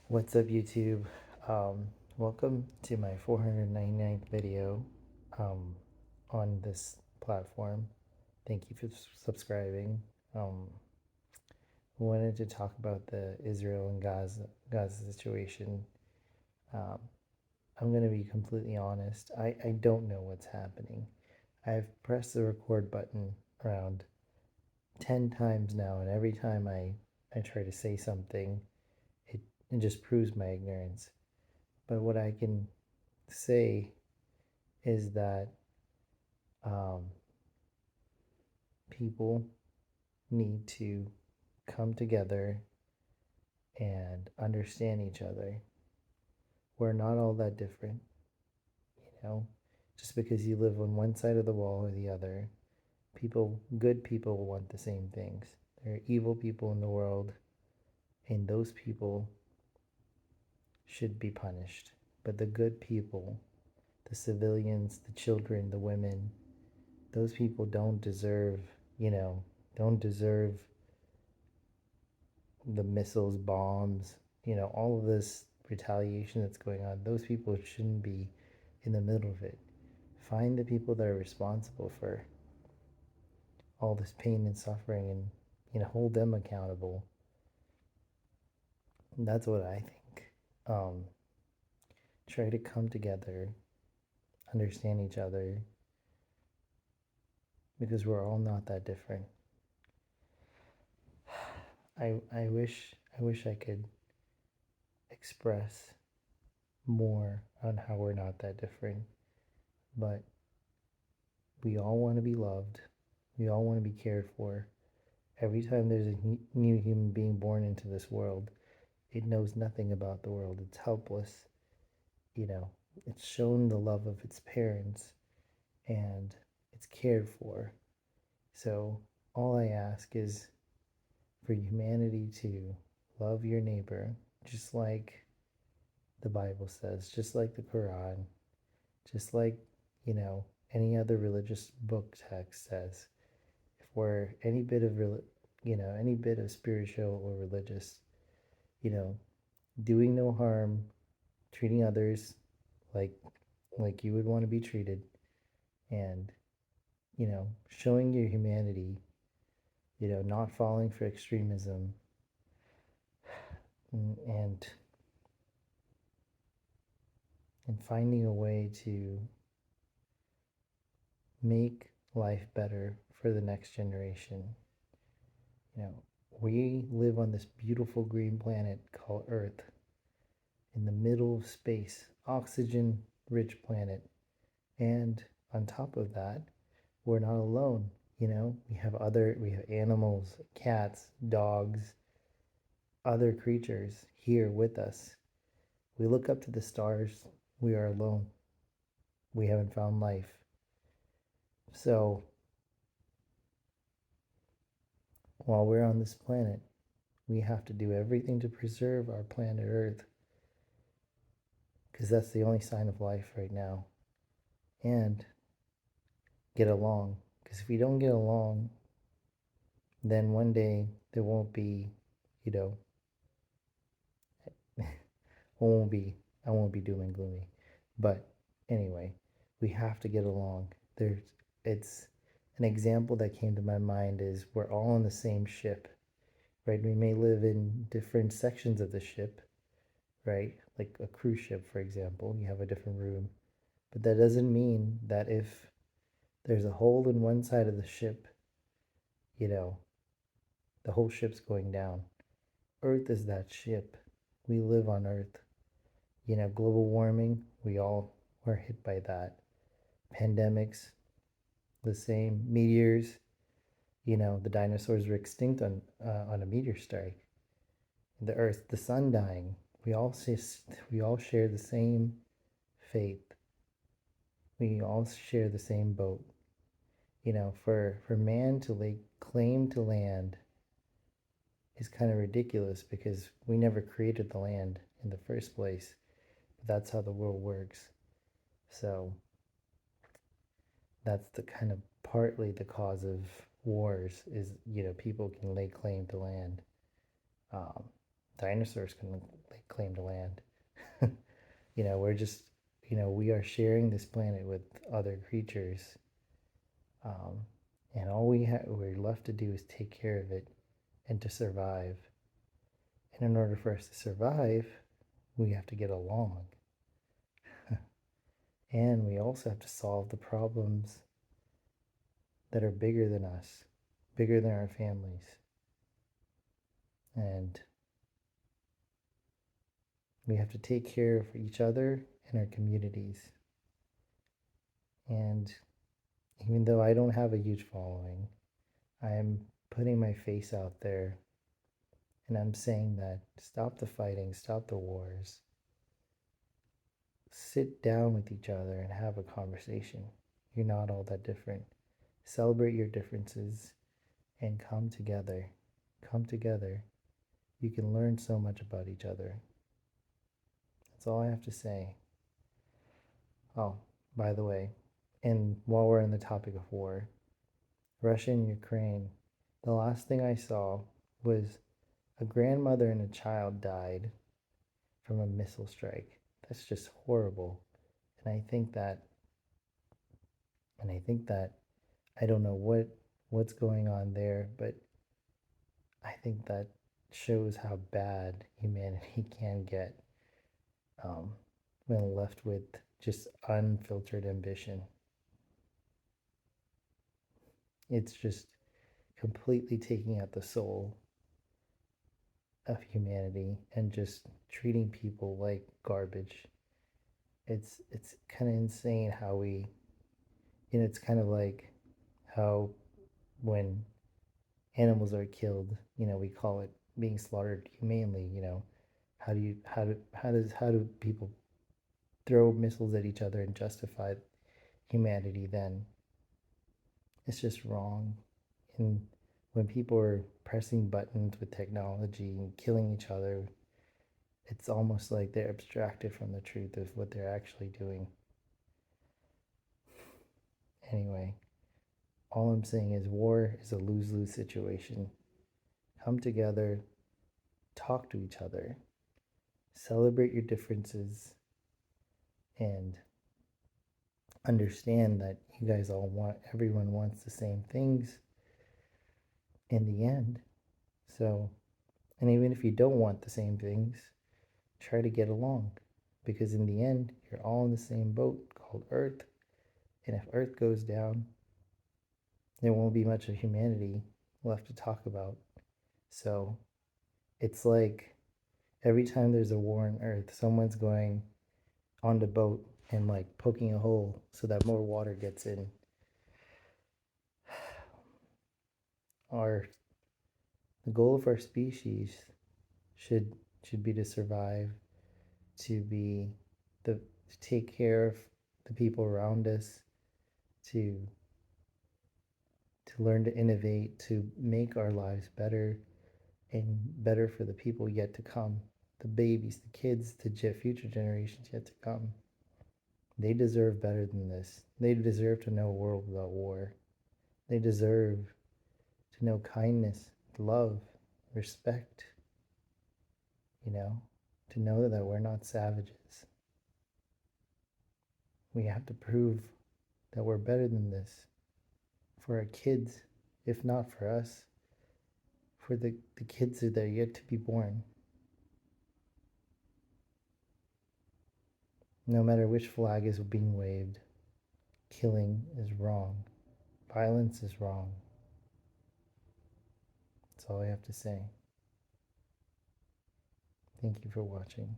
What's up, YouTube? Welcome to my 499th video um, on this platform. Thank you for subscribing. I wanted to talk about the Israel and Gaza situation. Um, I'm going to be completely honest. I don't know what's happening. I've pressed the record button around 10 times now, and every time I try to say something, it just proves my ignorance. But what I can say is that um, people need to come together and understand each other. We're not all that different, you know? Just because you live on one side of the wall or the other, good people want the same things. There are evil people in the world, and those people should be punished. But the good people, the civilians, the children, the women, those people don't deserve, you know, don't deserve the missiles, bombs, all of this retaliation that's going on. Those people shouldn't be in the middle of it. Find the people that are responsible for all this pain and suffering and, hold them accountable. And that's what I think. Um, Try to come together, understand each other, because we're all not that different. I wish I could express more on how we're not that different, but we all want to be loved. We all want to be cared for. Every time there's a new human being born into this world, it knows nothing about the world. It's helpless. You know, it's shown the love of its parents and it's cared for. So, all I ask is for humanity to love your neighbor, just like the Bible says, just like the Quran, just like, any other religious book text says. If we're any bit of any bit of spiritual or religious, you know, doing no harm, treating others like you would want to be treated, and showing your humanity, not falling for extremism, and finding a way to make life better for the next generation. You know, we live on this beautiful green planet called Earth in the middle of space, oxygen rich planet. And on top of that, we're not alone. We have animals, cats, dogs, other creatures here with us. We look up to the stars, we are alone. We haven't found life. So while we're on this planet, we have to do everything to preserve our planet Earth, because that's the only sign of life right now. And get along, because if we don't get along, then one day there won't be, you know, I won't be doom and gloomy. But anyway, we have to get along. It's an example that came to my mind is we're all on the same ship, right? We may live in different sections of the ship, right? Like a cruise ship, for example, you have a different room. But that doesn't mean that if there's a hole in one side of the ship, you know, the whole ship's going down. Earth is that ship. We live on Earth. Global warming, we all were hit by that. Pandemics, the same. Meteors, the dinosaurs were extinct on a meteor strike. The Earth, the sun dying. We all share the same fate. We all share the same boat. For man to lay claim to land is kind of ridiculous because we never created the land in the first place. But that's how the world works. So that's the kind of partly the cause of wars is, people can lay claim to land. Um, dinosaurs can like claim the land. We're just, we are sharing this planet with other creatures, um, and all we're left to do is take care of it and to survive. And in order for us to survive, we have to get along, and we also have to solve the problems that are bigger than us, bigger than our families, and we have to take care of each other and our communities. And even though I don't have a huge following, I am putting my face out there and I'm saying that stop the fighting, stop the wars, sit down with each other and have a conversation. You're not all that different. Celebrate your differences and come together. Come together. You can learn so much about each other. That's all I have to say. Oh, by the way, and while we're on the topic of war, Russia and Ukraine, the last thing I saw was a grandmother and a child died from a missile strike. That's just horrible. And I think that and I think that I don't know what's going on there, but I think that shows how bad humanity can get, um, when left with just unfiltered ambition. It's just completely taking out the soul of humanity and just treating people like garbage. It's kind of insane how it's kind of like how when animals are killed, we call it being slaughtered humanely. How do people throw missiles at each other and justify humanity then? It's just wrong. And when people are pressing buttons with technology and killing each other, it's almost like they're abstracted from the truth of what they're actually doing. Anyway, all I'm saying is war is a lose-lose situation. Come together, talk to each other, celebrate your differences, and understand that you guys everyone wants the same things in the end. So, and even if you don't want the same things, try to get along, because in the end, you're all in the same boat called Earth. And if Earth goes down, there won't be much of humanity left to talk about. So, it's like every time there's a war on Earth, someone's going on the boat and like poking a hole so that more water gets in. Our The goal of our species should should be to survive, to be to take care of the people around us, to learn to innovate, to make our lives better and better for the people yet to come, the babies, the kids, the future generations yet to come. They deserve better than this. They deserve to know a world without war. They deserve to know kindness, love, respect, you know, to know that we're not savages. We have to prove that we're better than this for our kids, if not for us, for the kids that are yet to be born. No matter which flag is being waved, killing is wrong. Violence is wrong. That's all I have to say. Thank you for watching.